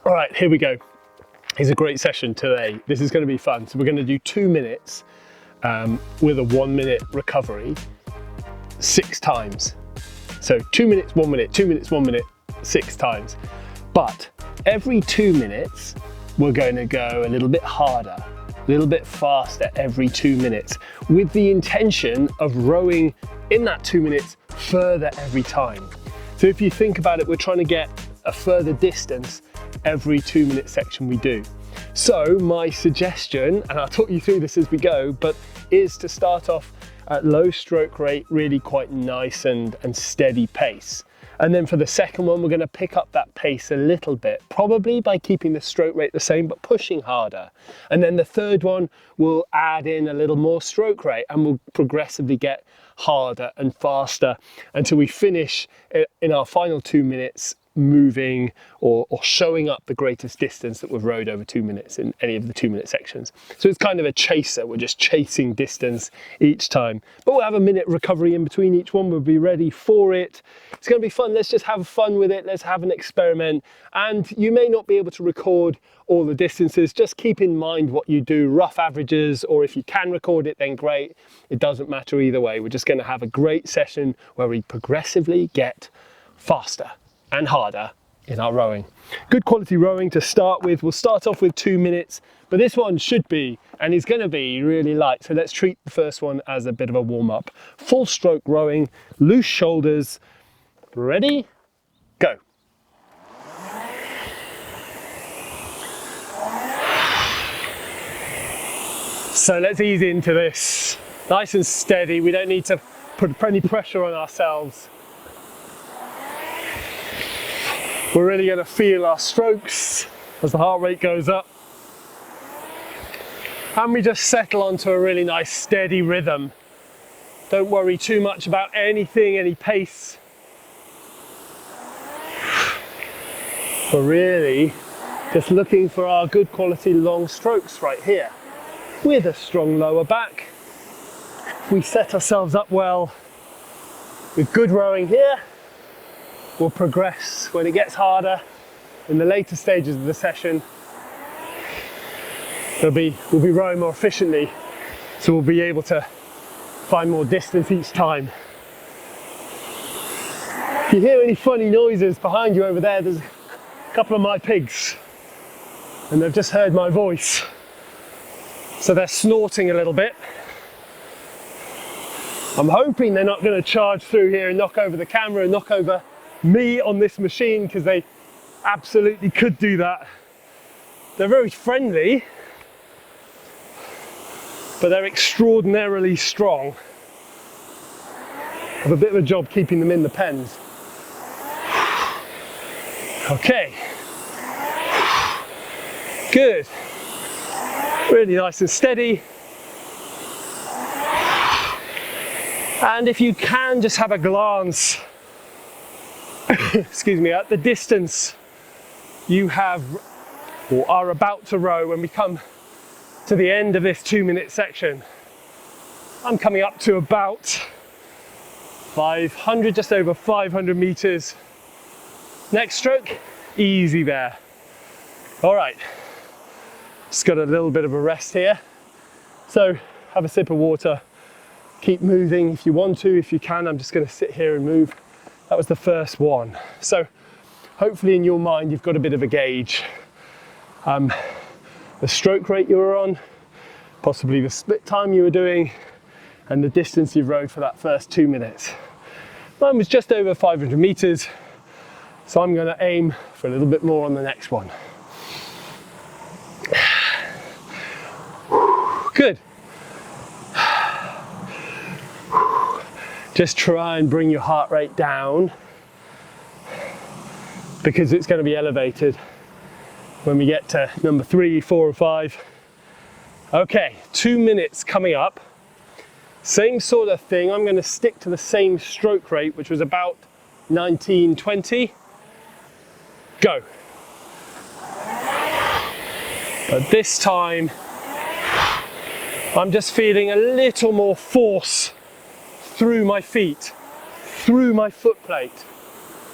All right, here we go. It's a great session today. This is going to be fun. So we're going to do 2 minutes with a 1 minute recovery 6 times. So 2 minutes, 1 minute, 2 minutes, 1 minute, 6 times. But every 2 minutes, we're going to go a little bit harder, a little bit faster every 2 minutes, with the intention of rowing in that 2 minutes further every time. So if you think about it, we're trying to get a further distance every 2 minute section we do. So my suggestion, and I'll talk you through this as we go, but is to start off at low stroke rate, really quite nice and steady pace. And then for the second one, we're going to pick up that pace a little bit, probably by keeping the stroke rate the same, but pushing harder. And then the third one, we'll add in a little more stroke rate and we'll progressively get harder and faster until we finish in our final 2 minutes moving or showing up the greatest distance that we've rowed over 2 minutes in any of the 2 minute sections. So it's kind of a chaser. We're just chasing distance each time, but we'll have a minute recovery in between each one. We'll be ready for it. It's going to be fun. Let's just have fun with it. Let's have an experiment. And you may not be able to record all the distances. Just keep in mind what you do, rough averages, or if you can record it, then great. It doesn't matter either way. We're just going to have a great session where we progressively get faster and harder in our rowing. Good quality rowing to start with. We'll start off with 2 minutes, but this one should be, and is going to be, really light. So let's treat the first one as a bit of a warm-up. Full stroke rowing, loose shoulders. Ready? Go. So let's ease into this. Nice and steady. We don't need to put any pressure on ourselves. We're really going to feel our strokes as the heart rate goes up. And we just settle onto a really nice steady rhythm. Don't worry too much about anything, any pace. We're really just looking for our good quality long strokes right here with a strong lower back. We set ourselves up well with good rowing here. We'll progress when it gets harder in the later stages of the session. We'll be rowing more efficiently, so we'll be able to find more distance each time. If you hear any funny noises behind you over there, there's a couple of my pigs, and they've just heard my voice, so they're snorting a little bit. I'm hoping they're not going to charge through here and knock over the camera and knock over me on this machine, because they absolutely could do that. They're very friendly, but they're extraordinarily strong. I have a bit of a job keeping them in the pens. Okay, good, really nice and steady. And if you can, just have a glance excuse me, at the distance you have or are about to row when we come to the end of this 2 minute section. I'm coming up to about 500, just over 500 meters. Next stroke, easy there. All right, just got a little bit of a rest here. So have a sip of water, keep moving if you want to, if you can. I'm just going to sit here and move. That was the first one. So hopefully in your mind you've got a bit of a gauge. The stroke rate you were on, possibly the split time you were doing, and the distance you've rowed for that first 2 minutes. Mine was just over 500 meters, so I'm going to aim for a little bit more on the next one. Good. Just try and bring your heart rate down, because it's going to be elevated when we get to number 3, 4, or 5. Okay, 2 minutes coming up. Same sort of thing. I'm going to stick to the same stroke rate, which was about 19-20. Go. But this time, I'm just feeling a little more force through my feet, through my foot plate,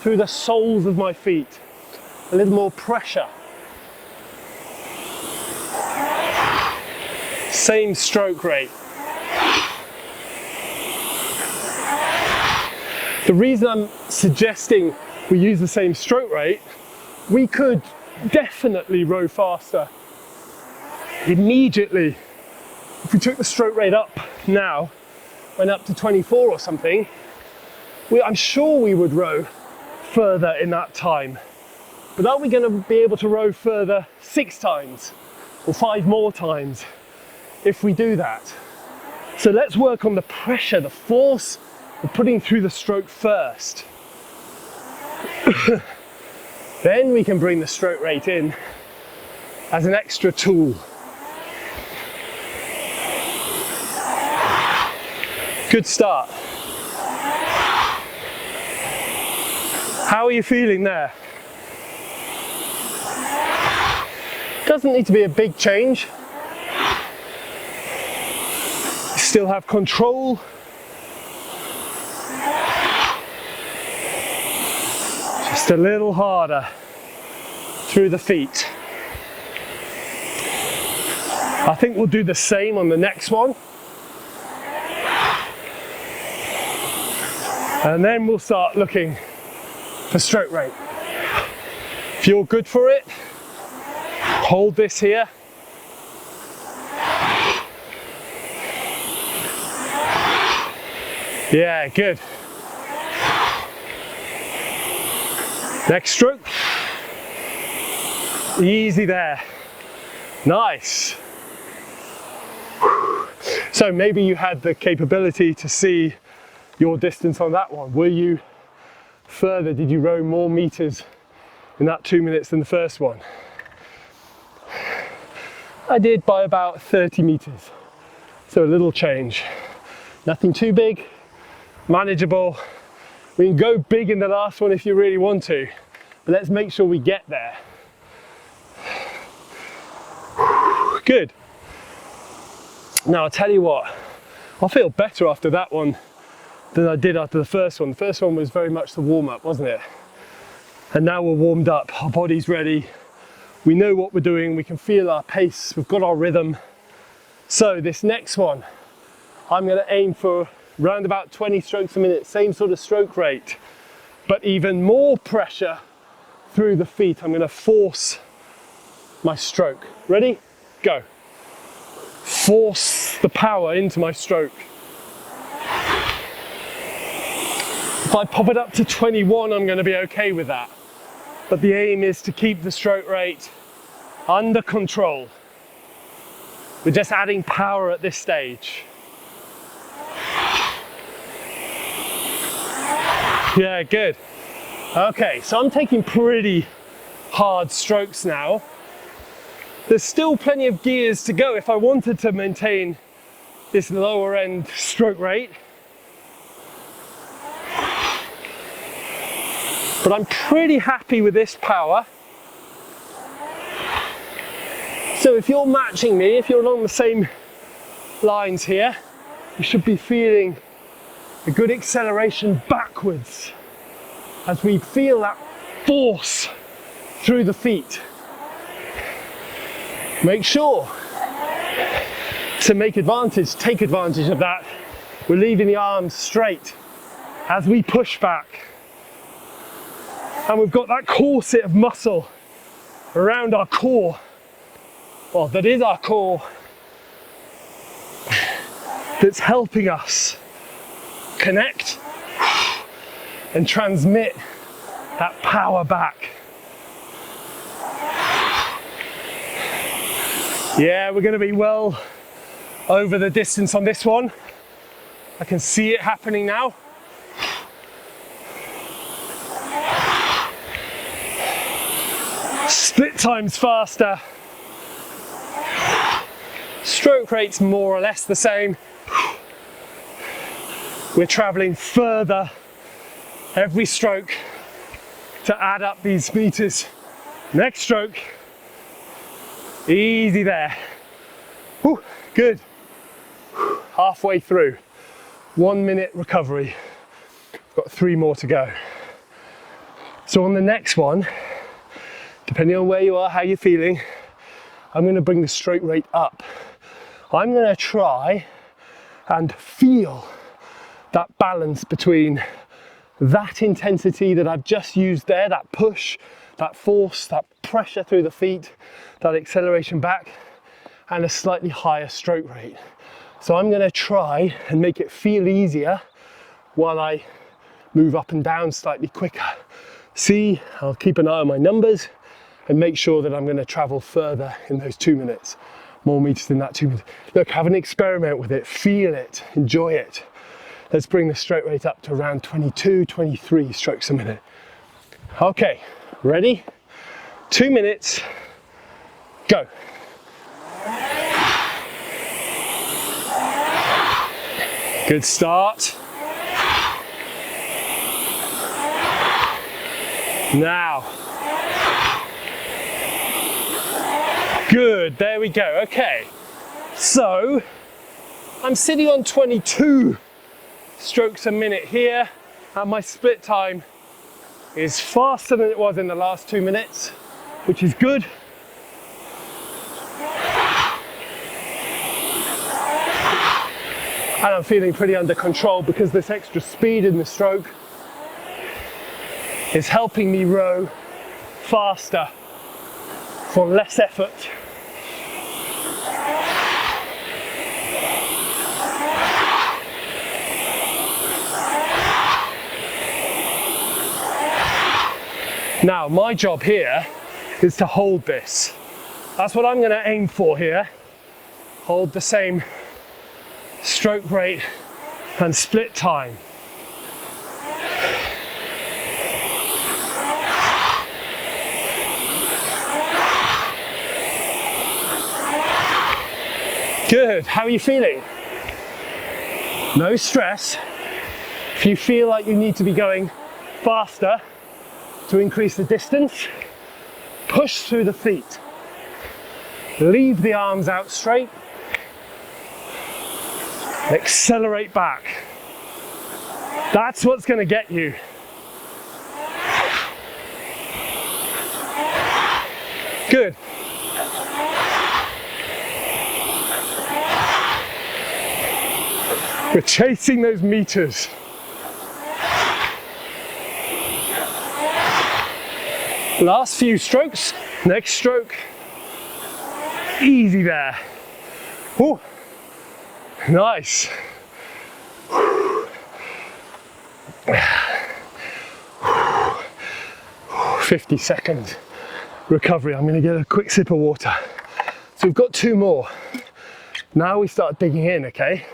through the soles of my feet. a little more pressure. Same stroke rate. The reason I'm suggesting we use the same stroke rate, we could definitely row faster immediately. If we took the stroke rate up now, went up to 24 or something, I'm sure we would row further in that time. But are we going to be able to row further 6 times or 5 more times if we do that? So let's work on the pressure, the force of putting through the stroke first. Then we can bring the stroke rate in as an extra tool. Good start. How are you feeling there? Doesn't need to be a big change. You still have control. Just a little harder through the feet. I think we'll do the same on the next one. And then we'll start looking for stroke rate. If you're good for it, hold this here. Yeah, good. Next stroke. Easy there. Nice. So maybe you had the capability to see your distance on that one. Were you further? Did you row more meters in that 2 minutes than the first one? I did by about 30 meters. So a little change. Nothing too big, manageable. We can go big in the last one if you really want to, but let's make sure we get there. Good. Now I'll tell you what, I feel better after that one than I did after the first one. The first one was very much the warm-up, wasn't it? And now we're warmed up, our body's ready, we know what we're doing, we can feel our pace, we've got our rhythm. So this next one, I'm going to aim for around about 20 strokes a minute, same sort of stroke rate, but even more pressure through the feet. I'm going to force my stroke. Ready? Go. Force the power into my stroke. If I pop it up to 21, I'm going to be okay with that. But the aim is to keep the stroke rate under control. We're just adding power at this stage. Yeah, good. Okay, so I'm taking pretty hard strokes now. There's still plenty of gears to go if I wanted to maintain this lower end stroke rate. But I'm pretty happy with this power. So if you're matching me, if you're along the same lines here, you should be feeling a good acceleration backwards as we feel that force through the feet. Make sure to take advantage of that. We're leaving the arms straight as we push back. And we've got that corset of muscle around our core. Well, that is our core. That's helping us connect and transmit that power back. Yeah, we're going to be well over the distance on this one. I can see it happening now. Split times faster. Stroke rate's more or less the same. We're traveling further every stroke to add up these meters. Next stroke. Easy there. Whew, good. Halfway through. 1 minute recovery. Got 3 more to go. So on the next one, Depending on where you are, how you're feeling, I'm going to bring the stroke rate up. I'm going to try and feel that balance between that intensity that I've just used there, that push, that force, that pressure through the feet, that acceleration back, and a slightly higher stroke rate. So I'm going to try and make it feel easier while I move up and down slightly quicker. See, I'll keep an eye on my numbers and make sure that I'm going to travel further in those 2 minutes, more meters in that 2 minutes. Look, have an experiment with it, feel it, enjoy it. Let's bring the stroke rate up to around 22, 23 strokes a minute. Okay, ready? 2 minutes, go. Good start. Now. Good, there we go. Okay, so I'm sitting on 22 strokes a minute here, and my split time is faster than it was in the last 2 minutes, which is good. And I'm feeling pretty under control because this extra speed in the stroke is helping me row faster for less effort. Now, my job here is to hold this. That's what I'm going to aim for here. Hold the same stroke rate and split time. Good. How are you feeling? No stress. If you feel like you need to be going faster to increase the distance, push through the feet. Leave the arms out straight. Accelerate back. That's what's going to get you. Good. We're chasing those meters. Last few strokes, next stroke. Easy there. Ooh. Nice. 50-second recovery. I'm going to get a quick sip of water. So we've got 2 more. Now we start digging in, okay?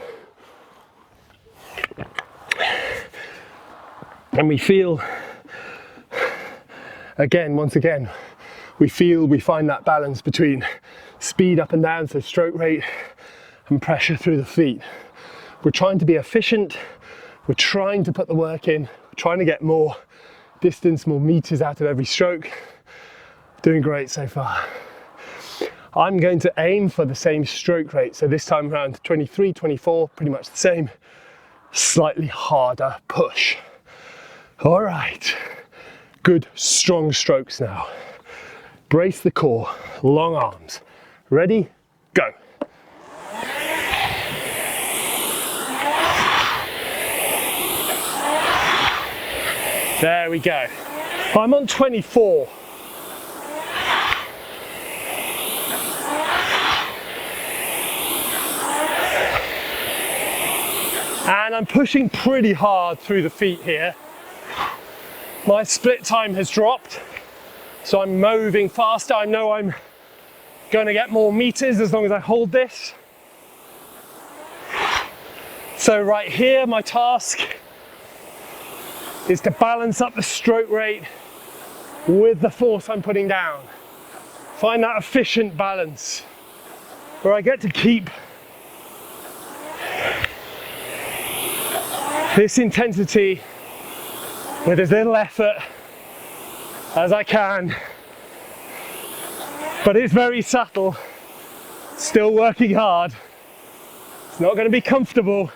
And we feel, once again, we find that balance between speed up and down, so stroke rate, and pressure through the feet. We're trying to be efficient, we're trying to put the work in, we're trying to get more distance, more meters out of every stroke. Doing great so far. I'm going to aim for the same stroke rate, so this time around 23, 24, pretty much the same, slightly harder push. All right, good strong strokes now. Brace the core, long arms. Ready, go. There we go. I'm on 24. And I'm pushing pretty hard through the feet here. My split time has dropped, so I'm moving faster. I know I'm going to get more meters as long as I hold this. So right here, my task is to balance up the stroke rate with the force I'm putting down. Find that efficient balance where I get to keep this intensity with as little effort as I can, but it's very subtle, still working hard. It's not going to be comfortable.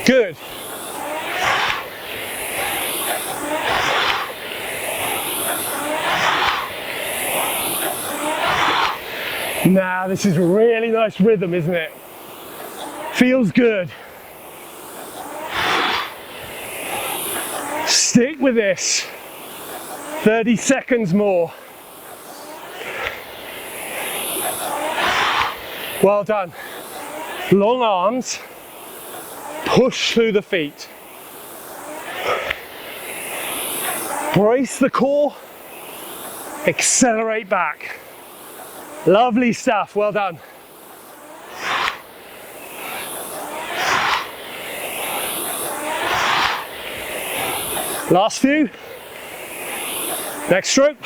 Good. Now this is really nice rhythm, isn't it? Feels good. Stick with this. 30 seconds more. Well done. Long arms. Push through the feet. Brace the core. Accelerate back. Lovely stuff. Well done. Last few. Next stroke.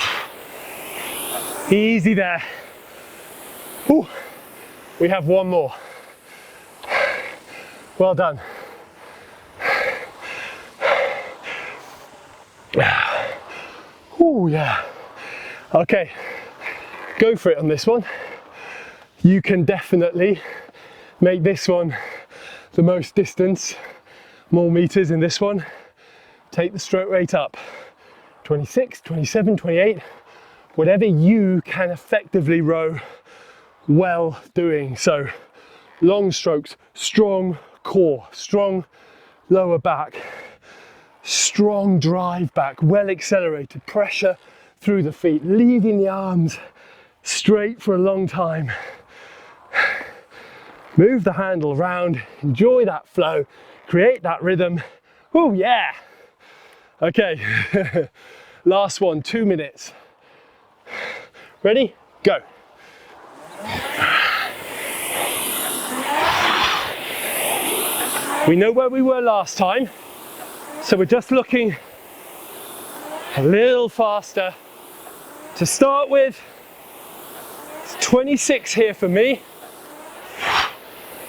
Easy there. Ooh. We have one more. Well done. Oh yeah. Okay, go for it on this one. You can definitely make this one the most distance, more meters in this one. Take the stroke rate up. 26, 27, 28, whatever you can effectively row well doing. So long strokes, strong core, strong lower back, strong drive back, well accelerated, pressure through the feet, leaving the arms straight for a long time. Move the handle around, enjoy that flow, create that rhythm. Oh yeah. Okay, last one, 2 minutes. Ready? Go. We know where we were last time, so we're just looking a little faster. To start with, it's 26 here for me,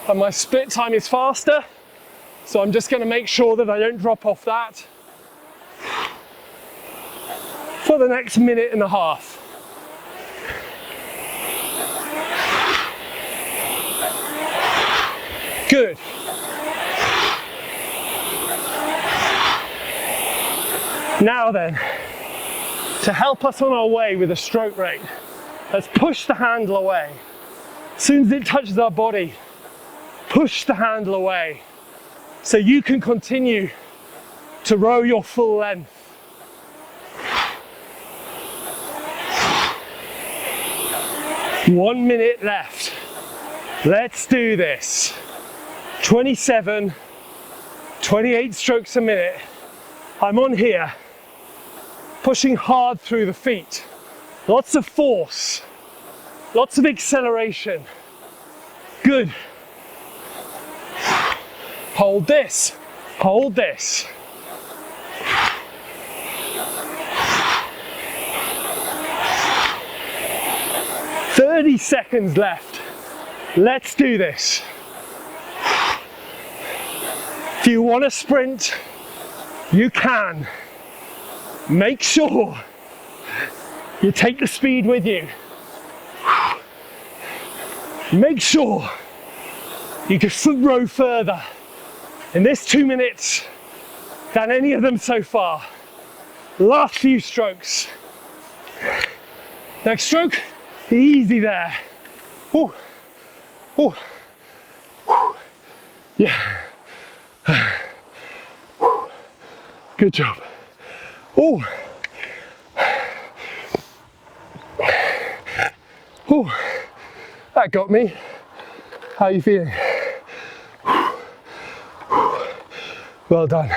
and my split time is faster, so I'm just going to make sure that I don't drop off that for the next minute and a half. Good. Now then, to help us on our way with a stroke rate, let's push the handle away. As soon as it touches our body, push the handle away so you can continue to row your full length. One minute left. Let's do this. 27, 28 strokes a minute. I'm on here, pushing hard through the feet. Lots of force, lots of acceleration. Good. Hold this, hold this. "30 seconds left. Let's do this." If you want to sprint, you can. Make sure you take the speed with you. Make sure you can row further in this 2 minutes than any of them so far. Last few strokes. Next stroke, easy there. Ooh. Ooh. Ooh. Yeah. Good job. Oh. Oh. That got me. How are you feeling? Well done.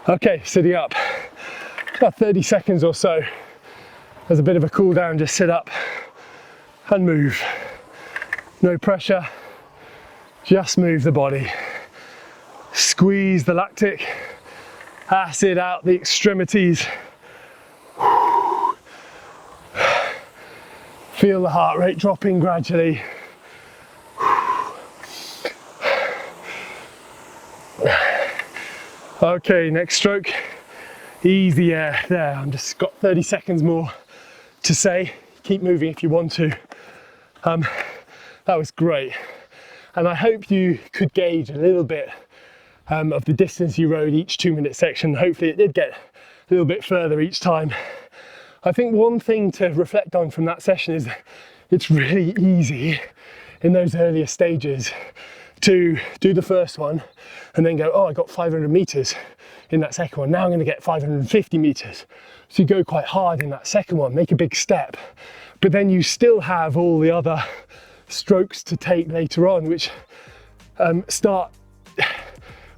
Okay, sitting up. About 30 seconds or so. There's a bit of a cool down, just sit up and move. No pressure, just move the body. Squeeze the lactic acid out the extremities. Feel the heart rate dropping gradually. Okay, next stroke. Easy air there. I'm just got 30 seconds more to say. Keep moving if you want to. That was great. And I hope you could gauge a little bit of the distance you rode each 2 minute section. Hopefully it did get little bit further each time. I think one thing to reflect on from that session is that it's really easy in those earlier stages to do the first one and then go, oh, I got 500 meters in that second one. Now I'm going to get 550 meters. So you go quite hard in that second one, make a big step, but then you still have all the other strokes to take later on, which start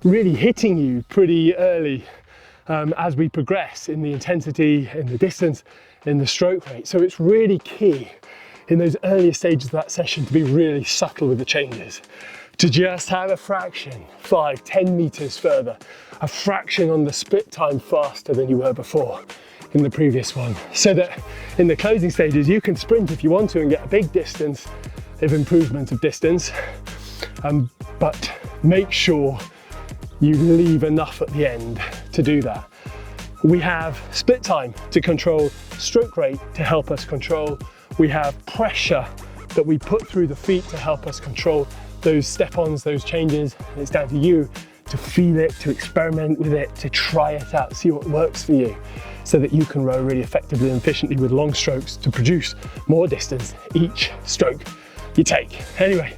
really hitting you pretty early as we progress in the intensity, in the distance, in the stroke rate. So it's really key in those earlier stages of that session to be really subtle with the changes, to just have a fraction, 5, 10 meters further, a fraction on the split time faster than you were before in the previous one, so that in the closing stages you can sprint if you want to and get a big distance of improvement of distance, but make sure you leave enough at the end to do that. We have split time to control stroke rate to help us control. We have pressure that we put through the feet to help us control those step-ons, those changes. And it's down to you to feel it, to experiment with it, to try it out, see what works for you, so that you can row really effectively and efficiently with long strokes to produce more distance each stroke you take. Anyway,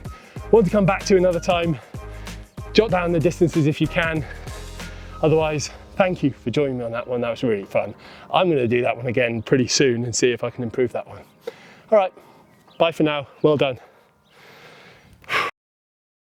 want to come back to another time. Jot down the distances if you can. Otherwise, thank you for joining me on that one. That was really fun. I'm going to do that one again pretty soon and see if I can improve that one. All right, bye for now. Well done.